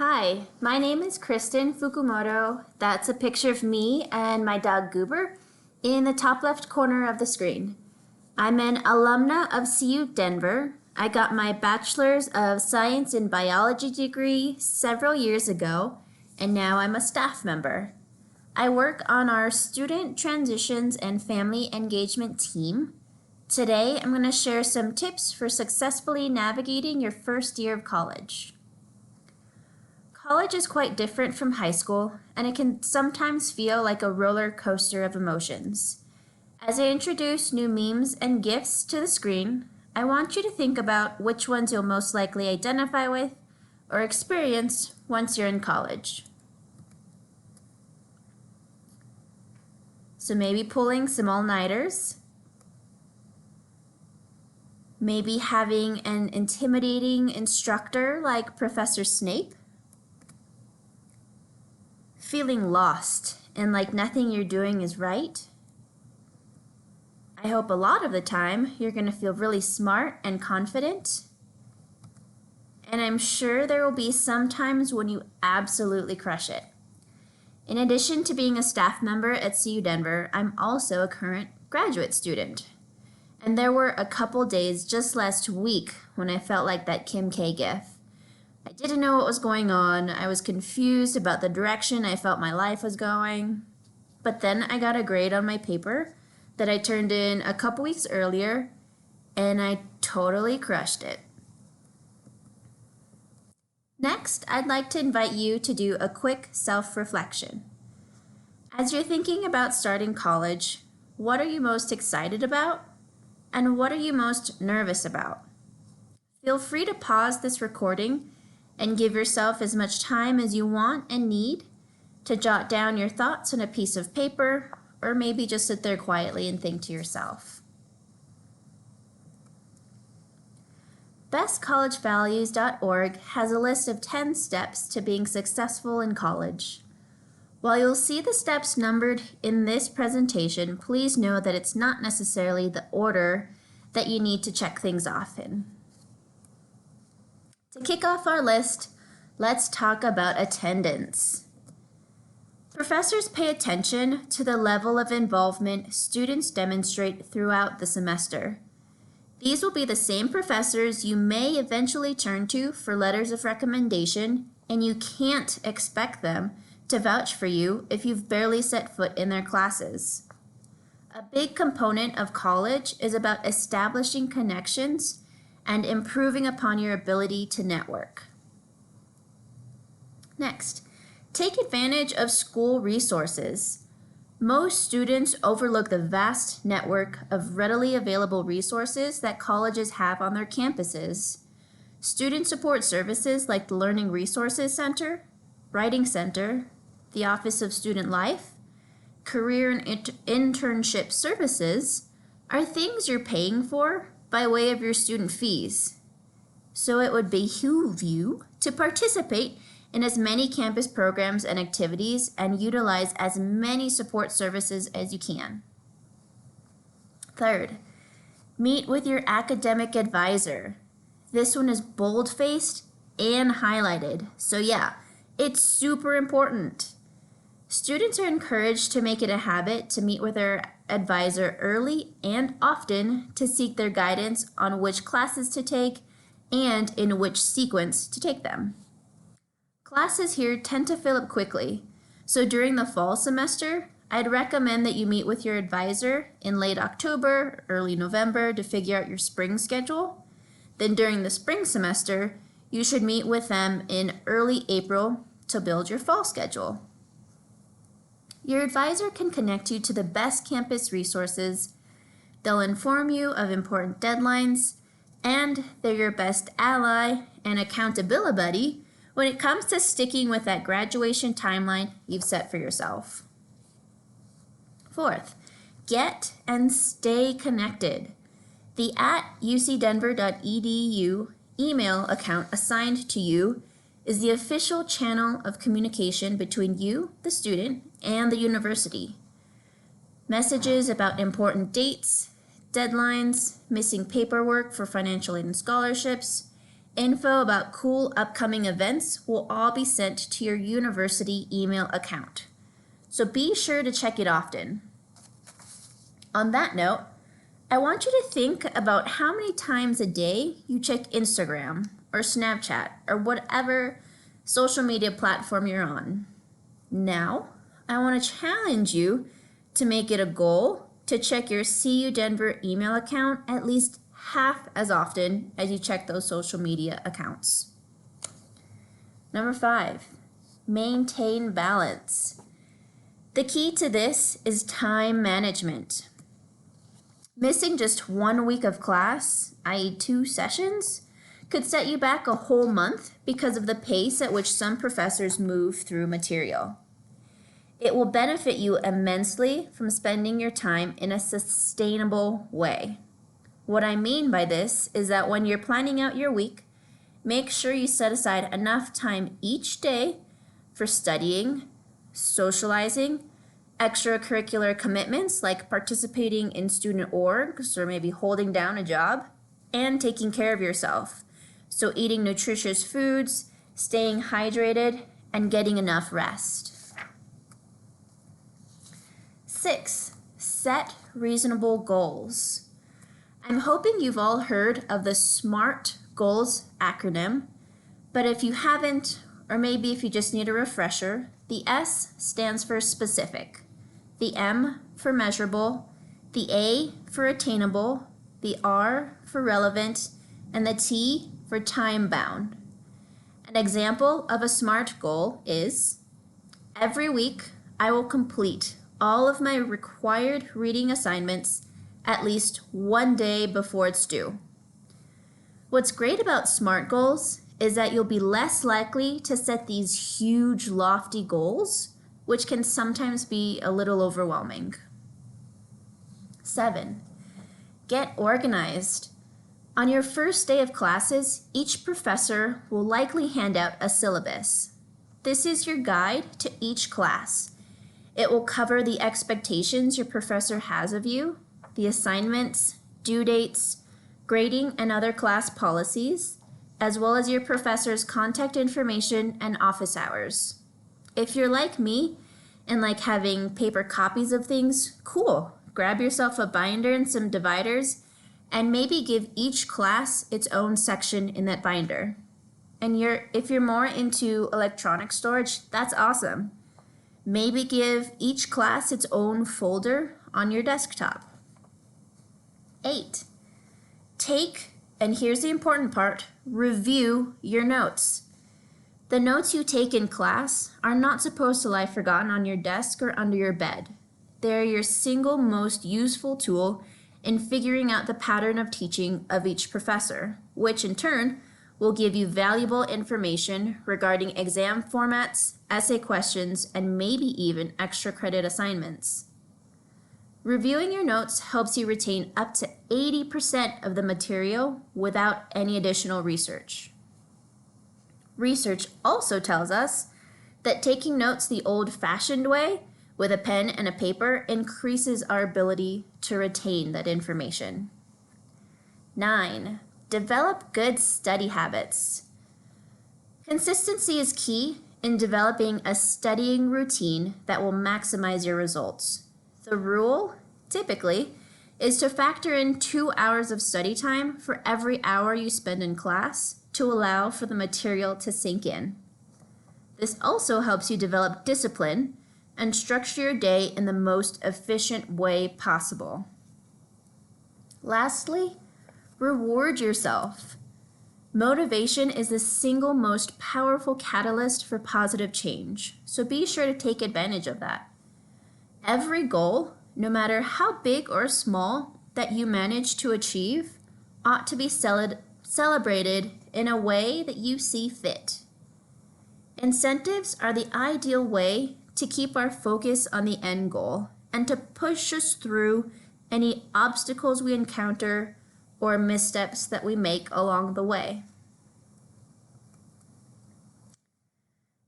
Hi, my name is Kristen Fukumoto. That's a picture of me and my dog Goober in the top left corner of the screen. I'm an alumna of CU Denver. I got my Bachelor's of Science in Biology degree several years ago, and now I'm a staff member. I work on our Student Transitions and Family Engagement team. Today, I'm going to share some tips for successfully navigating your first year of college. College is quite different from high school, and it can sometimes feel like a roller coaster of emotions. As I introduce new memes and GIFs to the screen, I want you to think about which ones you'll most likely identify with or experience once you're in college. So maybe pulling some all-nighters, maybe having an intimidating instructor like Professor Snape, feeling lost and like nothing you're doing is right. I hope a lot of the time you're going to feel really smart and confident. And I'm sure there will be some times when you absolutely crush it. In addition to being a staff member at CU Denver, I'm also a current graduate student. And there were a couple days just last week when I felt like that Kim K gif. I didn't know what was going on. I was confused about the direction I felt my life was going. But then I got a grade on my paper that I turned in a couple weeks earlier, and I totally crushed it. Next, I'd like to invite you to do a quick self-reflection. As you're thinking about starting college, what are you most excited about? And what are you most nervous about? Feel free to pause this recording and give yourself as much time as you want and need to jot down your thoughts on a piece of paper, or maybe just sit there quietly and think to yourself. BestCollegeValues.org has a list of 10 steps to being successful in college. While you'll see the steps numbered in this presentation, please know that it's not necessarily the order that you need to check things off in. To kick off our list, let's talk about attendance. Professors pay attention to the level of involvement students demonstrate throughout the semester. These will be the same professors you may eventually turn to for letters of recommendation, and you can't expect them to vouch for you if you've barely set foot in their classes. A big component of college is about establishing connections and improving upon your ability to network. Next, take advantage of school resources. Most students overlook the vast network of readily available resources that colleges have on their campuses. Student support services like the Learning Resources Center, Writing Center, the Office of Student Life, career and internship services are things you're paying for by way of your student fees. So it would behoove you to participate in as many campus programs and activities and utilize as many support services as you can. Third, meet with your academic advisor. This one is bold-faced and highlighted. So yeah, it's super important. Students are encouraged to make it a habit to meet with their advisor early and often to seek their guidance on which classes to take and in which sequence to take them. Classes here tend to fill up quickly, so during the fall semester, I'd recommend that you meet with your advisor in late October, early November to figure out your spring schedule. Then during the spring semester, you should meet with them in early April to build your fall schedule. Your advisor can connect you to the best campus resources. They'll inform you of important deadlines, and they're your best ally and accountability buddy when it comes to sticking with that graduation timeline you've set for yourself. Fourth, get and stay connected. The @ucdenver.edu email account assigned to you is the official channel of communication between you, the student, and the university. Messages about important dates, deadlines, missing paperwork for financial aid and scholarships, Info about cool upcoming events will all be sent to your university email account, so be sure to check it often. On that note, I want you to think about how many times a day you check Instagram or Snapchat or whatever social media platform you're on. Now, I want to challenge you to make it a goal to check your CU Denver email account at least half as often as you check those social media accounts. Number 5, maintain balance. The key to this is time management. Missing just 1 week of class, i.e. 2 sessions, could set you back a whole month because of the pace at which some professors move through material. It will benefit you immensely from spending your time in a sustainable way. What I mean by this is that when you're planning out your week, make sure you set aside enough time each day for studying, socializing, extracurricular commitments like participating in student orgs or maybe holding down a job, and taking care of yourself. So eating nutritious foods, staying hydrated, and getting enough rest. 6, set reasonable goals. I'm hoping you've all heard of the SMART Goals acronym, but if you haven't, or maybe if you just need a refresher, the S stands for specific, the M for measurable, the A for attainable, the R for relevant, and the T for time-bound. An example of a SMART goal is, every week I will complete all of my required reading assignments at least 1 day before it's due. What's great about SMART goals is that you'll be less likely to set these huge, lofty goals, which can sometimes be a little overwhelming. 7, get organized. On your first day of classes, each professor will likely hand out a syllabus. This is your guide to each class. It will cover the expectations your professor has of you, the assignments, due dates, grading, and other class policies, as well as your professor's contact information and office hours. If you're like me and like having paper copies of things, cool. Grab yourself a binder and some dividers and maybe give each class its own section in that binder. And if you're more into electronic storage, that's awesome. Maybe give each class its own folder on your desktop. 8, take, and here's the important part, review your notes. The notes you take in class are not supposed to lie forgotten on your desk or under your bed. They're your single most useful tool in figuring out the pattern of teaching of each professor, which in turn will give you valuable information regarding exam formats, essay questions, and maybe even extra credit assignments. Reviewing your notes helps you retain up to 80% of the material without any additional research. Research also tells us that taking notes the old-fashioned way with a pen and a paper increases our ability to retain that information. 9, develop good study habits. Consistency is key in developing a studying routine that will maximize your results. The rule, typically, is to factor in 2 hours of study time for every hour you spend in class to allow for the material to sink in. This also helps you develop discipline and structure your day in the most efficient way possible. Lastly, reward yourself. Motivation is the single most powerful catalyst for positive change, so be sure to take advantage of that. Every goal, no matter how big or small, that you manage to achieve ought to be celebrated in a way that you see fit. Incentives are the ideal way to keep our focus on the end goal and to push us through any obstacles we encounter or missteps that we make along the way.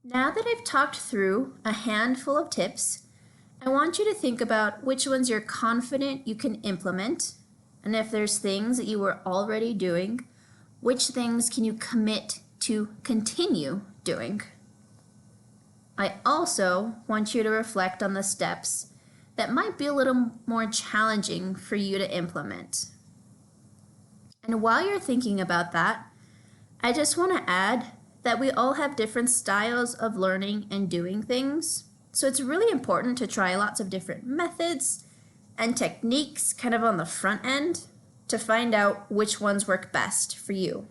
Now that I've talked through a handful of tips, I want you to think about which ones you're confident you can implement, and if there's things that you were already doing, Which things can you commit to continue doing? I also want you to reflect on the steps that might be a little more challenging for you to implement. And while you're thinking about that, I just want to add that we all have different styles of learning and doing things. So it's really important to try lots of different methods and techniques kind of on the front end to find out which ones work best for you.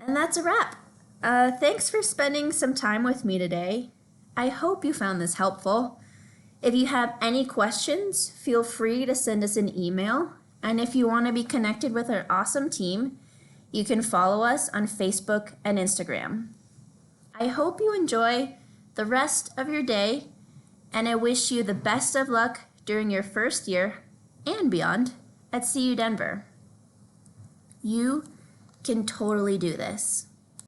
And that's a wrap. Thanks for spending some time with me today. I hope you found this helpful. If you have any questions, feel free to send us an email. And if you want to be connected with our awesome team, you can follow us on Facebook and Instagram. I hope you enjoy the rest of your day, and I wish you the best of luck during your first year and beyond at CU Denver. You can totally do this.